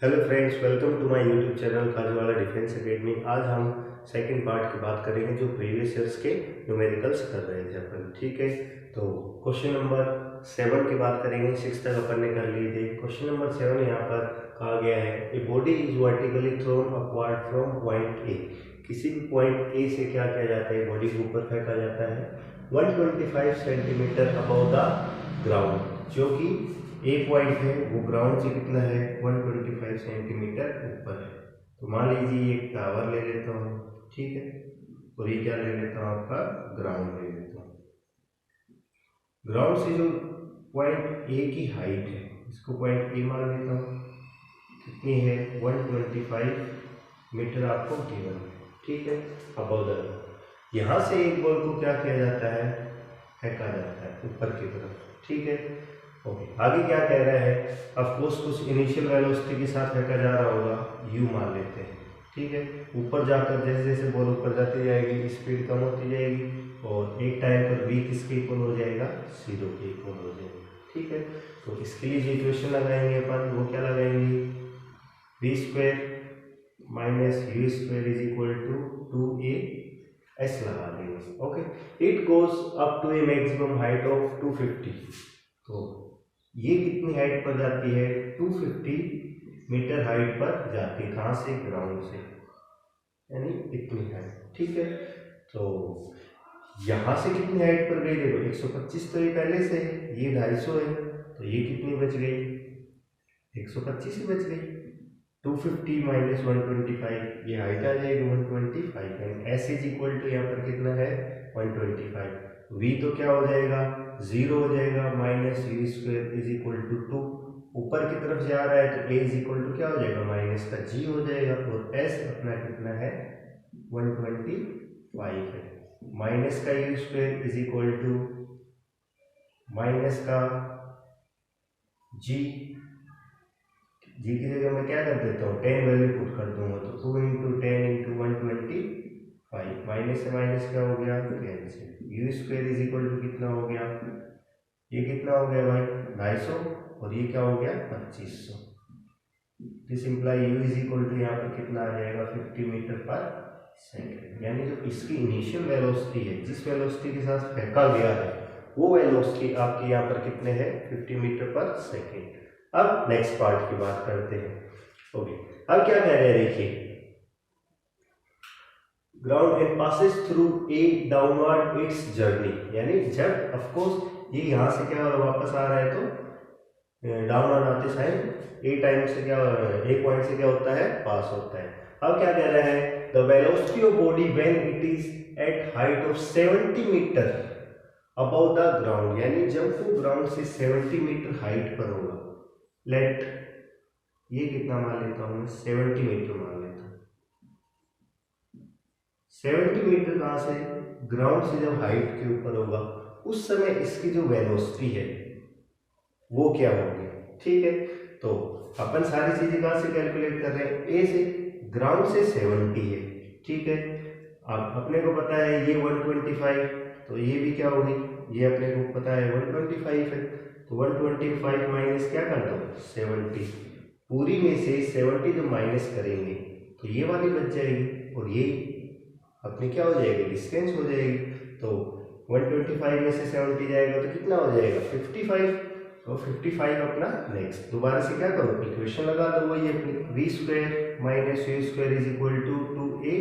Hello friends, welcome to my YouTube channel Khajuwala defence academy. आज हम second part की बात करेंगे जो प्रीवियस ईयर्स के न्यूमेरिकल्स कर रहे थे अपन। ठीक है, तो क्वेश्चन नंबर 7 की बात करेंगे। 6 तक अपन ने कर लिए थे। क्वेश्चन नंबर 7 यहाँ पर कहा गया है, a body is vertically throne upward from point A. किसी भी पॉइंट ए से क्या किया जाता है, बॉडी को ऊपर फेंका जाता है 125 सेंटीमीटर अबव द ग्राउंड। जो कि ए पॉइंट है वो ग्राउंड से कितना है, 125 सेंटीमीटर ऊपर है। तो मान लीजिए एक टावर ले लेता हूँ, ठीक है, और ये क्या ले लेता हूँ, आपका ग्राउंड ले लेता हूँ। ग्राउंड से जो पॉइंट ए की हाइट है, इसको पॉइंट ए मान लेता हूँ, कितनी है 125 मीटर आपको गिवन है। ठीक है, अबव द ग्राउंड। यहाँ से एक बॉल को क्या किया जाता है, फेंका जाता है ऊपर की तरफ। ठीक है, ओके। आगे क्या कह रहा है, ऑफकोर्स कुछ इनिशियल वेलोसिटी के साथ फेंका जा रहा होगा, यू मान लेते हैं। ठीक है, ऊपर जाकर जैसे जैसे बॉल ऊपर जाती जाएगी स्पीड कम होती जाएगी और एक टाइम पर वी किसके इक्वल हो जाएगा, 0 के इक्वल हो जाएगा। ठीक है, तो इसके लिए जो इक्वेशन लगाएंगे अपन, वो क्या लगाएंगे, V square minus U square is equal to 2a लगा देंगे। Okay, it goes up to a maximum height of 250। तो ये कितनी हाइट पर जाती है, 250 मीटर हाइट पर जाती है। कहाँ से, ग्राउंड से, यानी इतनी हाइट। ठीक है, तो यहाँ से कितनी हाइट पर गई, देखो 125 तो ये पहले से है, ये 250 है, तो ये कितनी बच गई, 125 ही बच गई। 250 माइनस 125, ये हाइट आ जाएगी 125 and S is equal to यहाँ पर कितना है 125। v तो क्या हो जाएगा, 0 हो जाएगा, minus U square is equal to 2। ऊपर की तरफ जा रहा है तो a इज इक्वल टू क्या हो जाएगा, माइनस का g हो जाएगा, और s अपना कितना है 125 है। माइनस का U square is equal to minus का g की जगह मैं क्या कर देता हूँ, 10 वैल्यू पुट कर दूंगा, तो 2 इंटू 10 इंटू 125, माइनस से माइनस क्या हो गया, cancel. U square is equal to कितना हो गया, ये कितना हो गया भाई 250, और ये क्या हो गया 2500। This imply U is equal to यहाँ पर कितना आ जाएगा 50 मीटर पर सेकेंड। यानी जो इसकी इनिशियल वेलोसिटी है, जिस वेलोसिटी के साथ फेंका गया है, वो वेलोसिटी आपके यहाँ पर कितने हैं, 50 मीटर पर सेकेंड। अब नेक्स्ट पार्ट की बात करते हैं। ओके, अब क्या कह रहे हैं, देखिए, ground and passes through a downward it's journey. यानी जब ऑफकोर्स ये यहाँ से क्या वापस आ रहा है तो डाउनवर्ड आते साइड ए टाइम से क्या, ए पॉइंट से क्या होता है, पास होता है। अब क्या कह रहा है, the velocity of body when it is at height of 70 metre above the ground. यानी जब वो ग्राउंड से 70 मीटर हाइट पर होगा, लेट ये कितना मान लेता हूँ, 70 मीटर मान लेता हूँ। 70 मीटर कहाँ से, ग्राउंड से जब हाइट के ऊपर होगा, उस समय इसकी जो वेलोसिटी है वो क्या होगी। ठीक है, तो अपन सारी चीजें कहाँ से कैलकुलेट कर रहे हैं, ए से, ग्राउंड से 70 है। ठीक है, अब अपने को पता है ये 125, तो ये भी क्या होगी, ये अपने को पता है 125 है, तो 125 माइनस क्या कर दो 70, पूरी में से 70 जो माइनस करेंगे तो ये वाली बच जाएगी, और ये अपनी क्या हो जाएगी, डिस्टेंस हो जाएगी। तो 125 में से 70 जाएगा तो कितना हो जाएगा 55, तो 55 अपना नेक्स्ट। दोबारा से क्या करो, इक्वेशन लगा दो, वही अपनी V square minus U square is equal to 2a,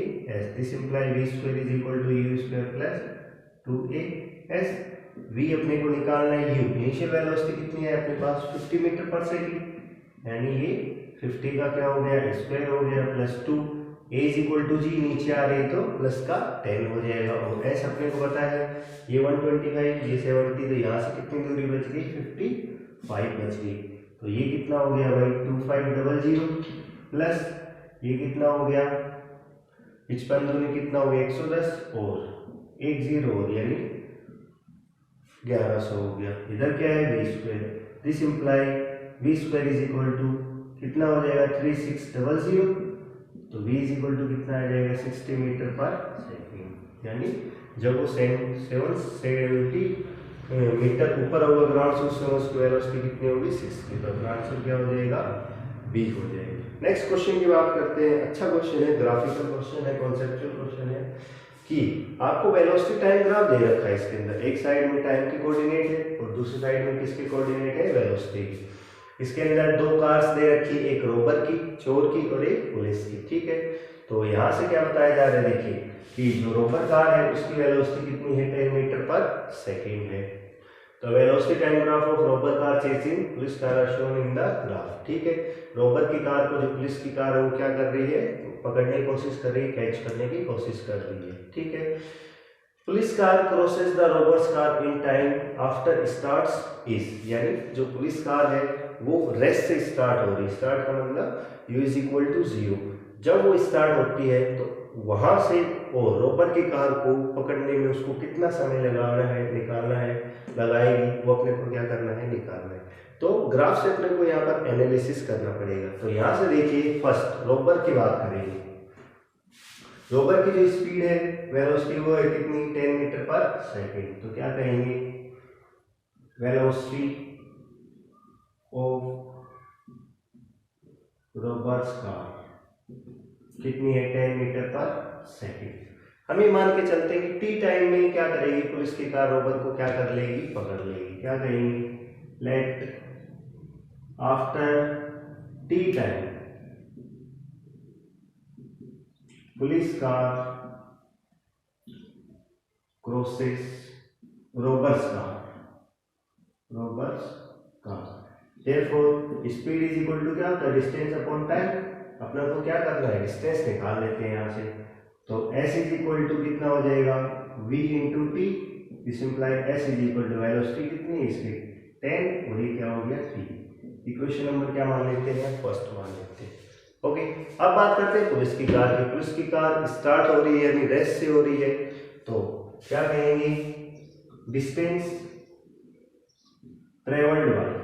this imply V square is equal to U square plus 2a। V अपने को निकालना है यू, इनिशियल वेलोसिटी कितनी है अपने पास 50 मीटर पर सेकेंड, यानी ये 50 का क्या हो गया, स्क्वायर हो गया, plus 2, a is equal to g, नीचे आ रही तो प्लस का 10 हो जाएगा, और s अपने को पता है ये 125, ये 70, तो यहाँ से कितनी दूरी बच गई 55 बच गई। तो ये कितना हो गया भाई 2500 प्लस ये कितना हो गया 55 में कितना हो गया 110, और एक 0 और यानी 1100 हो गया। इधर क्या है V square, this imply V square is equal to कितना हो जाएगा 3600, तो v इज इक्वल टू कितना आ जाएगा 60 मीटर पर सेकेंड। यानी जब वो 770 मीटर ऊपर होगा ग्राउंड से, उसमें उसकी वेलोसिटी कितनी होगी 60, तो आंसर क्या हो जाएगा, बी हो जाएगा। नेक्स्ट क्वेश्चन की बात करते हैं। अच्छा क्वेश्चन है, ग्राफिकल क्वेश्चन है, कॉन्सेप्चुअल क्वेश्चन है कि आपको वेलोसिटी टाइम ग्राफ दे रखा है इसके अंदर। एक साइड में टाइम की कोऑर्डिनेट है और दूसरी साइड में किसकी कोऑर्डिनेट है, वेलोसिटी की। इसके अंदर दो कार्स दे रखी है, एक रोवर की, चोर की और एक पुलिस की। ठीक है, तो यहाँ से क्या बताया जा रहा है, देखिए कि जो रोवर कार है उसकी वेलोसिटी कितनी है, 10 मीटर पर सेकेंड है। तो velocity time graph of rover car chasing police car are shown in the graph. ठीक है, रोवर की कार को जो पुलिस की कार है वो क्या कर रही है, पकड़ने की कोशिश कर रही है, कैच करने की कोशिश कर रही है। ठीक है, police car crosses the rover's car in time after starts is, यानी जो पुलिस कार है वो रेस्ट से स्टार्ट हो रही है। स्टार्ट का मतलब u इज इक्वल टू 0। जब वो स्टार्ट होती है तो वहां से वो रोवर की कार को पकड़ने में उसको कितना समय लगाना है, निकालना है, लगाएगी, वो अपने को क्या करना है, निकालना है। तो ग्राफ से अपने को यहाँ पर एनालिसिस करना पड़ेगा। तो यहाँ से देखिए फर्स्ट रोवर की बात करेंगे। रोवर की जो स्पीड है, वेलोसिटी, वो है कितनी, 10 मीटर पर सेकेंड। तो क्या कहेंगे, वेलोसिटी ऑफ रोवर्स कार कितनी है, 10 मीटर पर सेकेंड। हम ये मान के चलते हैं कि टी टाइम में क्या करेगी पुलिस की कार, रोवर को क्या कर लेगी, पकड़ लेगी। क्या कहेंगे, let after T time police car crosses rover's car. Therefore speed is equal to क्या होता है, डिस्टेंस अपॉन टाइम। अपना को क्या करना है, डिस्टेंस निकाल लेते हैं यहाँ से। तो s इज इक्वल टू कितना हो जाएगा, v into T. This imply s is equal to velocity कितनी है इसकी, 10, और ये क्या हो गया 3। इक्वेशन नंबर क्या मान लेते हैं, फर्स्ट मान लेते हैं। ओके, अब बात करते हैं पुलिस की कार की। पुलिस की कार स्टार्ट हो रही है यानी रेस्ट से हो रही है, तो क्या कहेंगे, distance travelled by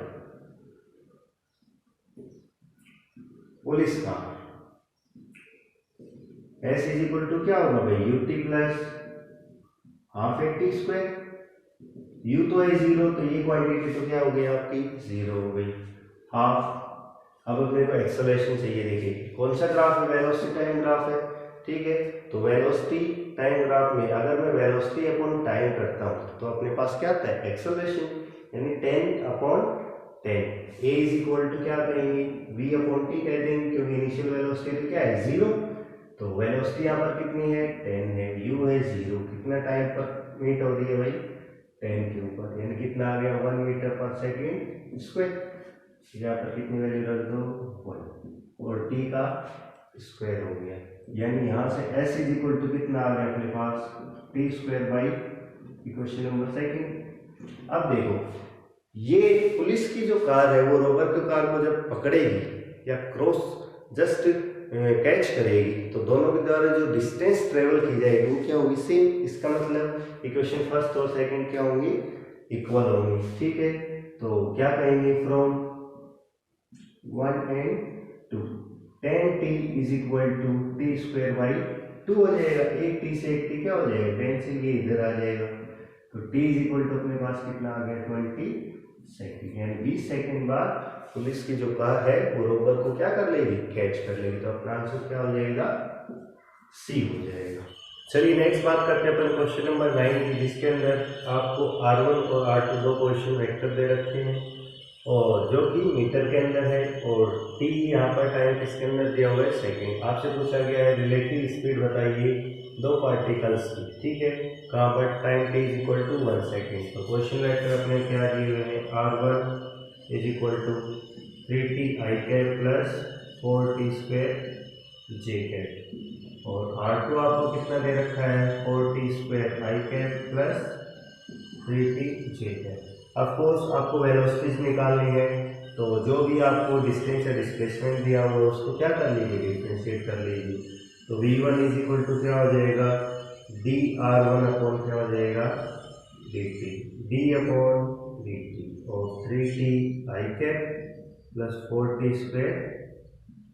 police car, s is equal to क्या होगा भाई, ut plus half T square. u तो है 0, तो ये क्वांटिटी तो क्या हो गई आपकी, 0 हो गई, हाफ। अब अपने को एक्सेलरेशन चाहिए। देखिए कौन सा ग्राफ है, वेलोसिटी टाइम ग्राफ है। ठीक है, तो वेलोसिटी टाइम ग्राफ में अगर मैं वेलोसिटी अपॉन टाइम करता हूँ तो अपने पास क्या आता है, एक्सेलरेशन, यानी 10 upon 10। a is equal to क्या कहेंगे, v अपॉन टी कह देंगे, क्योंकि इनिशियल वेलोसिटी तो क्या है, 0। तो वेलोसिटी यहाँ पर कितनी है, 10 है, u है 0। कितना टाइम पर मीट हो रही है भाई, 10 के ऊपर, यानी कितना आ गया, 1 मीटर पर सेकेंड स्क्वायर। यहाँ पर कितनी वैल्यू रख दो, 1, और टी का स्क्वायर हो गया। यानी यहाँ से s इज इक्वल टू कितना आ गया अपने पास, T square by equation number second. अब देखो ये पुलिस की जो कार है वो रोवर की कार को जब पकड़ेगी या क्रॉस जस्ट कैच करेगी, तो दोनों के द्वारा जो डिस्टेंस ट्रेवल की जाएगी वो क्या होगी, सेम। इसका मतलब इक्वेशन फर्स्ट और सेकंड क्या होंगी, इक्वल होंगी। ठीक है, तो क्या कहेंगे, from 1 and 2 10 t is equal to T square by 2 हो जाएगा। एक टी से एक टी क्या हो जाएगा, 10 से ये इधर आ जाएगा। तो t इज इक्वल टू अपने पास कितना आ गया, 20 सेकेंड, यानी 20 सेकेंड बाद पुलिस की जो कार है वो रोवर को क्या कर लेगी, कैच कर लेगी। तो अपना आंसर क्या हो जाएगा, सी हो जाएगा। चलिए नेक्स्ट बात करते हैं अपन क्वेश्चन नंबर 9 की, जिसके अंदर आपको R1 और R2 दो पोजीशन वेक्टर दे रखे हैं और जो कि मीटर के अंदर है, और t यहाँ पर टाइम किसके अंदर दिया हुआ है, सेकेंड। आपसे पूछा गया है रिलेटिव स्पीड बताइए दो पार्टिकल्स की। ठीक है, कहाँ पर time t is equal to 1 second. तो क्वेश्चन वेक्टर अपने क्या दिए हुए हैं, R1 is equal to 3t i cap plus 4t square j cap, और R2 आपको कितना दे रखा है, 4t square i cap plus 3t j cap. Of course आपको वेलोसिटीज निकालनी है, तो जो भी आपको डिस्टेंस या डिस्प्लेसमेंट दिया हुआ है उसको क्या कर लीजिए, डिफ्रेंशिएट कर लीजिए। तो v1 इज इक्वल टू क्या हो जाएगा, dr1 अपॉन क्या हो जाएगा, dt, d अपॉन dt, और 3t i cap plus 4t square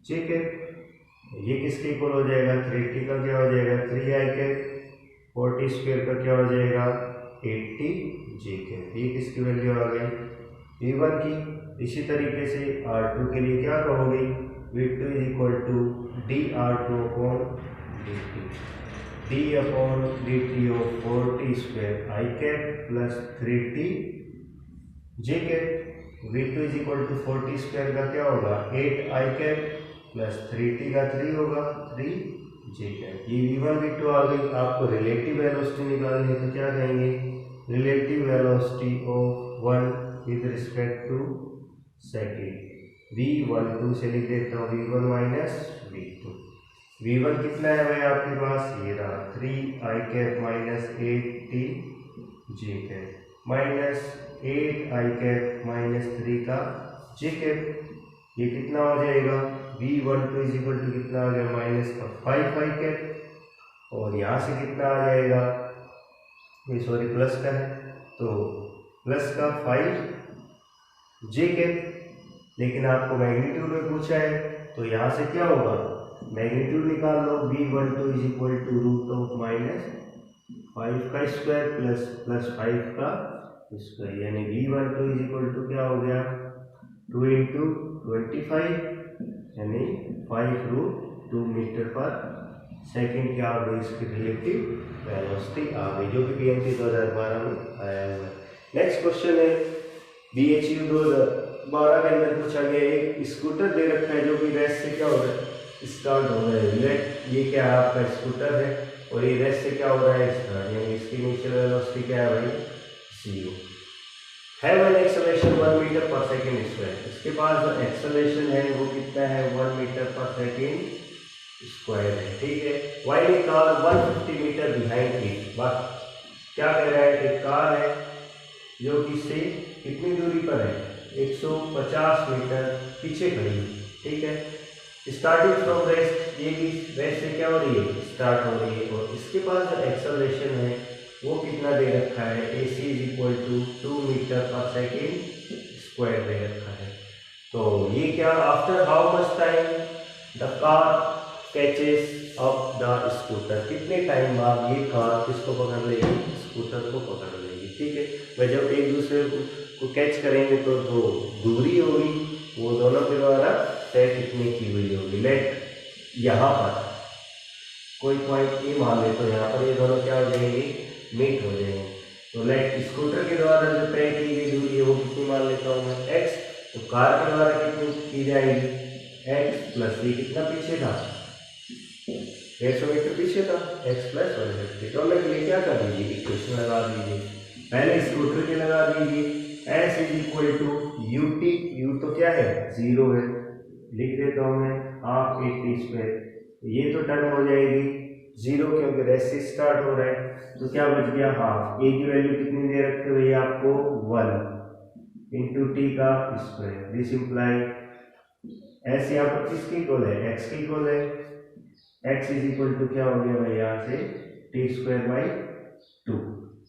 j cap. ये किसके इक्वल हो जाएगा, 3t का क्या हो जाएगा, 3i कैप, 4t स्क्वायर का क्या हो जाएगा, 8t j कैप। ये किसकी वैल्यू आ गई, v1 की। इसी तरीके से R2 के लिए क्या कहोगे, v2 is equal to dr2 upon dt, d upon dt of 4t square I cap plus 3t J cap. v2 is equal to 4t square का क्या होगा 8 आई कैप प्लस 3t का 3 होगा 3 जे कैप। ये v1 v2 आ गई। आपको relative velocity निकालनी है तो क्या कहेंगे, relative velocity of one with respect to second. v12 से लिख देता हूँ v1 माइनस v2। v1 कितना है भाई आपके पास, ये रहा 3 आई कैप माइनस 8t जे कैप माइनस 8 आई कैप माइनस 3 का जे कैप। ये कितना हो जाएगा v12 इज इक्वल टू कितना आ गया माइनस का 5 आई कैप और यहाँ से कितना आ जाएगा, ये सॉरी प्लस का है तो प्लस का 5 जे कैप। लेकिन आपको मैग्नीट्यूड में पूछा है तो यहाँ से क्या होगा, मैग्नीट्यूड निकाल लो। v12 is equal to root of minus 5 का स्क्वायर प्लस 5 का स्क्वायर, यानी v12 इज इक्वल टू क्या हो गया 2 इंटू 25 यानी 5 रूट 2 मीटर पर सेकेंड क्या हो गई इसकी रिलेटिव वेलोसिटी आ गई, जो कि PMT 2012 में आया हुआ है। नेक्स्ट क्वेश्चन है BHU 2012 के अंदर पूछा गया एक स्कूटर दे रखा है जो कि रेस से क्या हो रहा है स्टार्ट हो रहा है। लेट ये क्या है आपका स्कूटर है और ये रेस से क्या हो रहा है स्टार्ट, यानी इसकी इनिशियल वेलोसिटी क्या है भाई 0। हैव एन एक्सेलरेशन 1 मीटर पर सेकेंड स्क्वायर। इसके पास जो एक्सेलरेशन है वो कितना है 1 मीटर पर सेकेंड स्क्वायर है, ठीक है। While a car 150 metre behind it, but क्या कह रहा है एक कार है जो कि से कितनी दूरी पर है 150 मीटर पीछे खड़ी है, ठीक है। स्टार्टिंग फ्रॉम रेस्ट, ये भी रेस्ट से क्या हो रही है स्टार्ट हो रही है और इसके पास जो एक्सेलरेशन है वो कितना दे रखा है AC is equal to 2 metre पर सेकेंड स्क्वायर दे रखा है। तो ये क्या after how much time the car catches up the scooter, कितने टाइम बाद ये कार किसको पकड़ लेगी स्कूटर को पकड़ लेगी, ठीक है। वह जब एक दूसरे को कैच करेंगे तो जो दूरी होगी वो दोनों के द्वारा तय कितनी की हुई होगी। लेट यहाँ पर कोई पॉइंट ए मान ले तो यहाँ पर ये दोनों क्या हो जाएंगे मीट हो जाएंगे। तो लेट स्कूटर के द्वारा जो तय की गई दूरी है वो कितनी मान लेता हूँ मैं x, तो कार के द्वारा कितनी की जाएगी x प्लस ये कितना पीछे था 150 मीटर पीछे था x प्लस 150। तो के लिए क्या कर दीजिए इक्वेशन लगा दीजिए, पहले स्कूटर के लगा दीजिए s is equal to ut, u तो क्या है 0 है, लिख देता हूँ मैं हाफ 80 स्क्वायर, ये तो टर्म हो जाएगी 0 क्योंकि रेस से स्टार्ट हो रहा है। तो क्या बच गया हाफ, a की वैल्यू कितनी दे रखते हुए आपको 1 इंटू टी का स्क्वायर, दिस इम्प्लाई s यहाँ पर किसके इक्वल है x के इक्वल है, x इज इक्वल टू क्या हो गया भाई यहाँ से टी स्क्वायर बाई 2।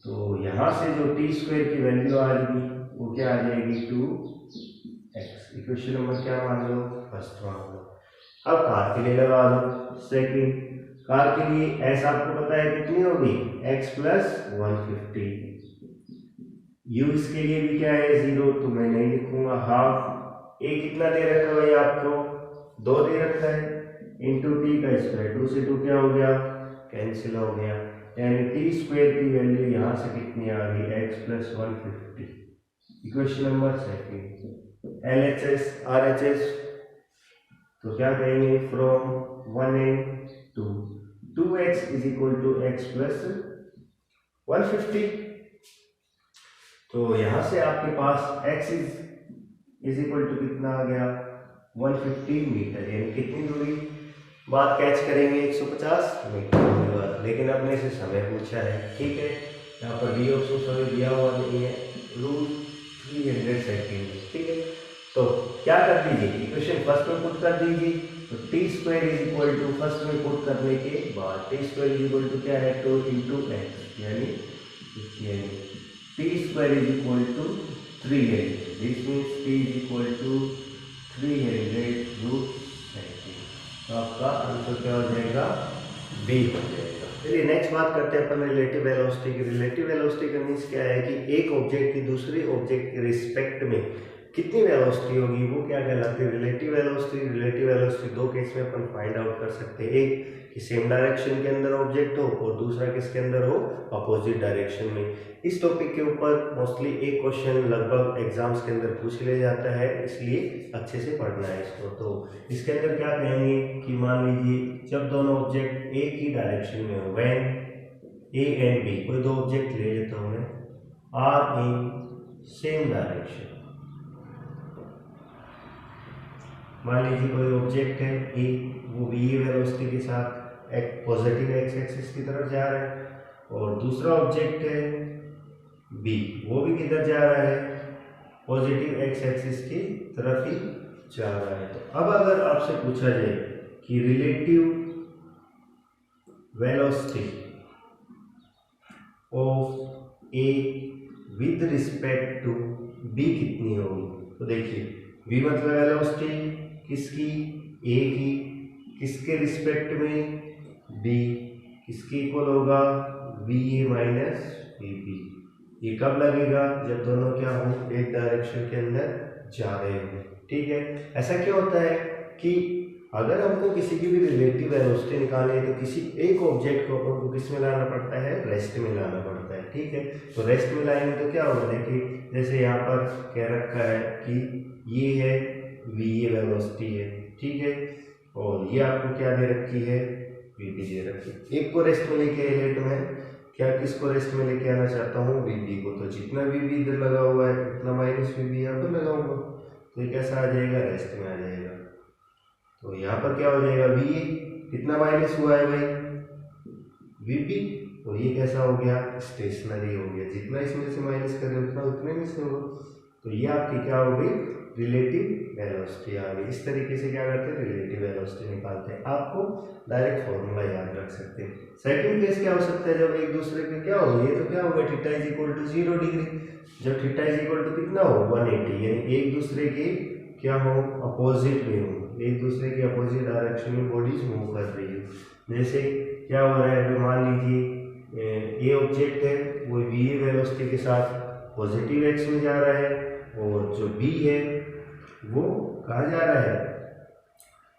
तो यहाँ से जो टी स्क्वायर की वैल्यू आ जाएगी वो क्या आ जाएगी 2x। इक्वेशन नंबर क्या मान लो फर्स्ट मान लो। अब कार के लिए लगा दो सेकंड, कार के लिए s आपको पता है कितनी होगी x प्लस 150, u इसके लिए भी क्या है 0 तो मैं नहीं लिखूंगा हाफ, a कितना दे रखा है भाई आपको 2 दे रखा है इंटू टी का स्क्वायर, 2 से 2 क्या हो गया कैंसिल हो गया, यानी टी स्क्वायर की वैल्यू यहाँ से कितनी आ गई x plus 150। Equation number second LHS RHS, तो क्या कहेंगे from 1 and 2x is equal to x plus 150। तो यहाँ से आपके पास x इज इक्वल टू कितना आ गया 150 मीटर, यानी कितनी दूरी बाद कैच करेंगे 150 मीटर दूरी बाद, लेकिन अपने से समय पूछा है, ठीक है। यहाँ पर डी ऑफ समय दिया हुआ नहीं है, रूट 300 सेकेंड, ठीक है। तो क्या कर दीजिए इक्वेशन फर्स्ट में पुट कर दीजिए, तो T square is equal to first में पुट करने के बाद T square is equal to क्या है 2 इंटू एक्स, यानी T square is equal to 300, this means T is equal to 300 root second. तो आपका आंसर क्या हो जाएगा बी हो जाएगा। चलिए नेक्स्ट बात करते हैं अपन रिलेटिव वेलोसिटी की। रिलेटिव वेलोसिटी का मीन्स क्या है कि एक ऑब्जेक्ट की दूसरे ऑब्जेक्ट के रिस्पेक्ट में कितनी वेलोसिटी होगी वो क्या कहलाती है, रिलेटिव वेलोसिटी। रिलेटिव वेलोसिटी दो केस में अपन फाइंड आउट कर सकते हैं, एक कि सेम डायरेक्शन के अंदर ऑब्जेक्ट हो और दूसरा किसके अंदर हो, अपोजिट डायरेक्शन में। इस टॉपिक के ऊपर मोस्टली एक क्वेश्चन लगभग एग्जाम्स के अंदर पूछ लिया जाता है, इसलिए अच्छे से पढ़ना है इसको। तो इसके अंदर क्या कहेंगे कि मान लीजिए जब दोनों ऑब्जेक्ट एक ही डायरेक्शन में हो, व्हेन ए एंड बी, कोई दो ऑब्जेक्ट ले लेता हूँ मैं, आर इन सेम डायरेक्शन। मान लीजिए कोई ऑब्जेक्ट है ए, वो वी वेलोसिटी के साथ एक पॉजिटिव एक्स एक्सिस की तरफ जा रहा है, और दूसरा ऑब्जेक्ट है बी, वो भी किधर जा रहा है, पॉजिटिव एक्स एक्सिस की तरफ ही जा रहा है। तो अब अगर आपसे पूछा जाए कि relative velocity of A with respect to B कितनी होगी, तो देखिए v मतलब वेलोसिटी किसकी, a की, किसके रिस्पेक्ट में, b, किसके इक्वल होगा, va माइनस vb। ये कब लगेगा, जब दोनों क्या हो, एक डायरेक्शन के अंदर जा रहे हो। ठीक है, ऐसा क्या होता है कि अगर हमको किसी की भी रिलेटिव वेलोसिटी निकालनी है तो किसी एक ऑब्जेक्ट को हमको किस में लाना पड़ता है, रेस्ट में लाना पड़ता है। ठीक है, तो रेस्ट में लाएंगे तो क्या होगा, देखिए जैसे यहाँ पर कह रखा है कि ये है वी ए वेलोसिटी है, ठीक है, और ये आपको क्या दे रखी है, वी बी दे रखी है। एक को रेस्ट में लेके आए तो मैं क्या किसको रेस्ट में लेके आना चाहता हूँ, वी बी को। तो जितना वी बी इधर लगा हुआ है उतना माइनस वी बी यहाँ पर लगाऊंगा, तो ये कैसा आ जाएगा, रेस्ट में आ जाएगा। तो यहाँ पर क्या हो जाएगा, वी ए कितना माइनस हुआ है भाई, वी बी, और ये कैसा हो गया, स्टेशनरी हो गया। जितना इसमें से माइनस करें उतना उतने में से होगा। तो ये आपकी क्या हो गई, रिलेटिव वेलोसिटी आ गई। इस तरीके से क्या करते हैं, रिलेटिव वेलोसिटी निकालते हैं। आपको डायरेक्ट फॉर्मूला याद रख सकते हैं। सेकंड केस क्या हो सकता है, जब एक दूसरे के क्या हो, ये तो क्या होगा, theta is equal to 0 degree. जब थीटा इज इक्वल टू कितना हो, 180, यानी एक दूसरे के क्या हो, अपोजिट में हो, एक दूसरे के अपोजिट डायरेक्शन में बॉडीज मूव कर रही है। जैसे क्या हो रहा है, मान लीजिए ये ऑब्जेक्ट है वो वी ए वेलोसिटी के साथ पॉजिटिव एक्स में जा रहा है, और जो बी है वो कहाँ जा रहा है,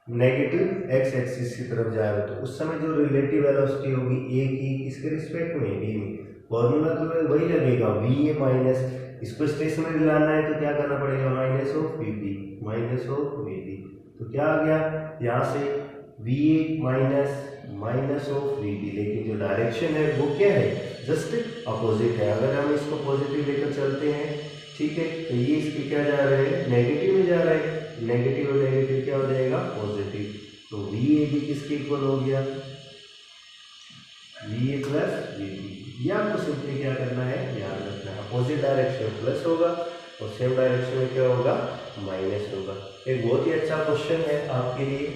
नेगेटिव एक्स एक्सिस की तरफ जा रहा है। तो उस समय जो रिलेटिव वेलोसिटी होगी ए की किसके रिस्पेक्ट में, बी में, फॉर्मूला तो वही लगेगा, वी ए माइनस, इसको स्टेशनरी लाना है तो क्या करना पड़ेगा, minus of V B, minus of V B. तो क्या आ गया यहाँ से, V A minus of V B, लेकिन जो डायरेक्शन है वो क्या है, जस्ट अपोजिट है। अगर हम इसको पॉजिटिव लेकर चलते हैं, ठीक है, तो ये इसके क्या जा रहे हैं, नेगेटिव में जा रहे हैं, नेगेटिव और नेगेटिव क्या हो जाएगा, पॉजिटिव। तो वी ए भी किसके इक्वल हो गया, V A plus V B. ये आपको सिंपली क्या करना है, याद रखना है, अपोजिट डायरेक्शन प्लस होगा और सेम डायरेक्शन में क्या होगा, माइनस होगा। एक बहुत ही अच्छा क्वेश्चन है आपके लिए,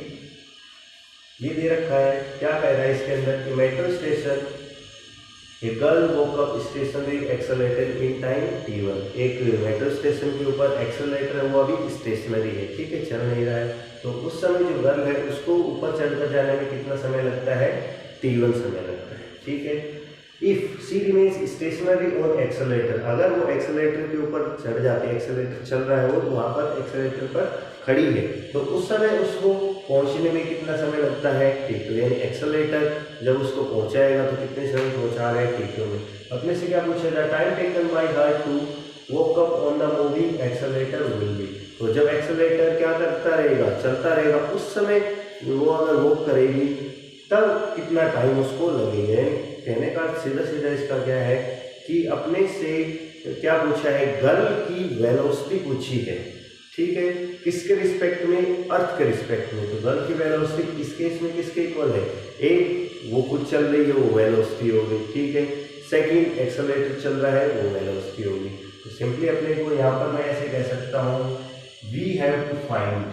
ये दे रखा है, क्या कह रहा है इसके अंदर कि metro station, a girl walk up stationary accelerated in time t1। एक मेट्रो स्टेशन के ऊपर एक्सेलरेटर है वो अभी स्टेशनरी है, ठीक है, चल नहीं रहा है। तो उस समय जो गर्ल है उसको ऊपर चढ़कर जाने में कितना समय लगता है, t1 समय लगता है, ठीक है। If she remains stationary on accelerator, अगर वो एक्सेलरेटर के ऊपर चढ़ जाती है, एक्सेलरेटर चल रहा है वो, तो वहाँ पर एक्सेलरेटर पर खड़ी है, तो उस समय उसको पहुंचने में कितना समय लगता है, t2। यानी एक्सेलरेटर जब उसको पहुंचाएगा तो कितने समय पहुंचा रहा है, t2 में। अपने से क्या पूछा जाए, time taken by her to walk up on the moving accelerator will be. तो जब एक्सेलरेटर क्या करता रहेगा, चलता रहेगा, उस समय वो अगर वॉक करेगी तब कितना टाइम उसको लगेगा। कहने का सीधा सीधा इसका क्या है कि अपने से क्या पूछा है, गर्ल की वेलोसिटी पूछी है, ठीक है, किसके रिस्पेक्ट में, अर्थ के रिस्पेक्ट में। तो गर्ल की वेलोसिटी इस केस में किसके इक्वल है, एक वो कुछ चल रही है वो वेलोसिटी होगी, ठीक है, सेकंड एक्सेलरेटर चल रहा है वो वेलोसिटी होगी। तो सिंपली अपने को यहाँ पर मैं ऐसे कह सकता हूँ, we have to find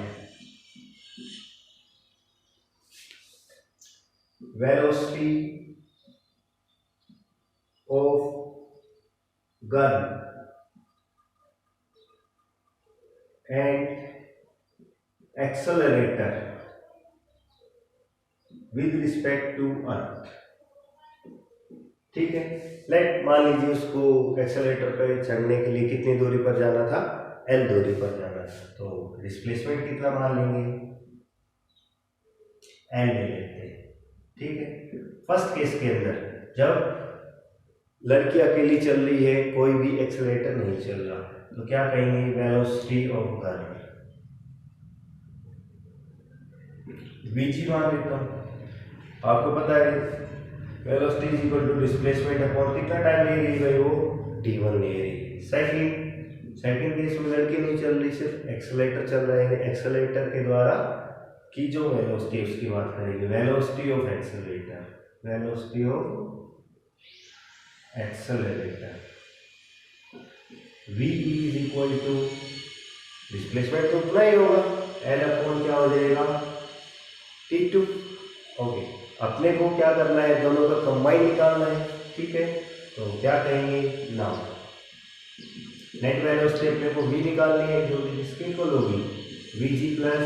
velocity of girl and accelerator with respect to earth, ठीक है। मान लीजिए उसको एक्सेलरेटर पर चढ़ने के लिए कितनी दूरी पर जाना था, एल दूरी पर जाना है, तो डिस्प्लेसमेंट कितना मान लेंगे, एल ले लेते हैं। ठीक है, फर्स्ट केस के अंदर जब लड़की अकेली चल रही है, कोई भी एक्सेलरेटर नहीं चल रहा, तो क्या कहेंगे, वेलोसिटी ऑफ गर्ल वीजी मान लेता हूँ। आपको पता है velocity is equal to displacement upon कितना टाइम ले रही है वो, t1 ले रही। सेकंड केस में लड़की नहीं चल रही, सिर्फ एक्सेलरेटर चल रहा है, एक्सेलरेटर के द्वारा की जो वेलोसिटी उसकी बात करेंगे, velocity of accelerator, velocity of accelerator v is equal to displacement तो उतना ही होगा, एल अपॉन क्या हो जाएगा, t2। ओके, अपने को क्या करना है, दोनों का कंबाइन निकालना है। ठीक है, तो क्या कहेंगे, नाउ नेट वेलोसिटी अपने को v निकालनी है, जो किसके इक्वल होगी, vg प्लस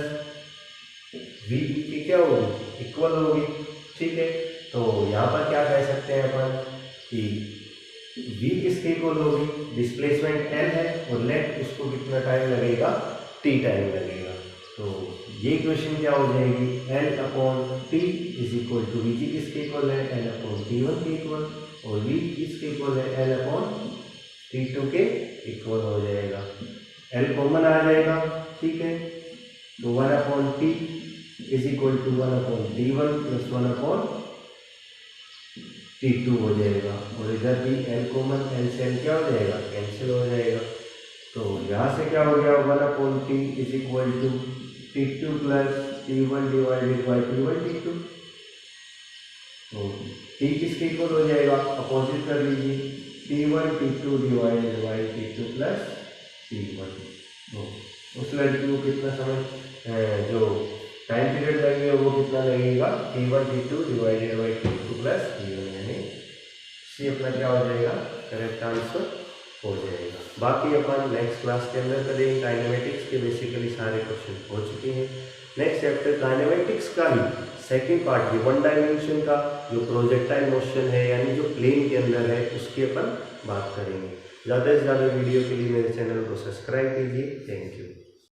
v की क्या होगी, इक्वल होगी। ठीक है, तो यहाँ पर क्या कह सकते हैं अपन कि v किसके इक्वल होगी, डिस्प्लेसमेंट l है और नेट उसको कितना टाइम लगेगा, t टाइम लगेगा। तो ये इक्वेशन क्या हो जाएगी, l upon t is equal to V G किसके इक्वल है, l अपॉन t1 के इक्वल, और v किसके इक्वल है, l अपॉन t2 के इक्वल हो जाएगा। l कॉमन आ जाएगा। ठीक है, तो 1 upon t is equal to 1 upon t1 plus 1 upon t2 हो जाएगा, और इधर भी l कॉमन, l से l क्या हो जाएगा, कैंसिल हो जाएगा। तो यहाँ से क्या हो गया, 1 upon t is equal to t2 plus t1 divided by t1 t2। तो t किसके इक्वल हो जाएगा, अपोजिट कर लीजिए, t1 t2 divided by t2 plus t1। तो उस लड़की को कितना समय जो टाइम पीरियड लगेगा वो कितना लगेगा, t1 t2 divided by t2 plus t1, यानी सी अपना क्या हो जाएगा, करेक्ट आंसर हो जाएगा। बाकी अपन नेक्स्ट क्लास के अंदर करेंगे। काइनेमेटिक्स के बेसिकली सारे क्वेश्चन हो चुके हैं। नेक्स्ट चैप्टर काइनेमेटिक्स का ही सेकंड पार्ट, ये 1 डायमेंशन का जो प्रोजेक्टाइल मोशन है, यानी जो प्लेन के अंदर है, उसकी अपन बात करेंगे। ज़्यादा से ज़्यादा वीडियो के लिए मेरे चैनल को सब्सक्राइब कीजिए। Thank you.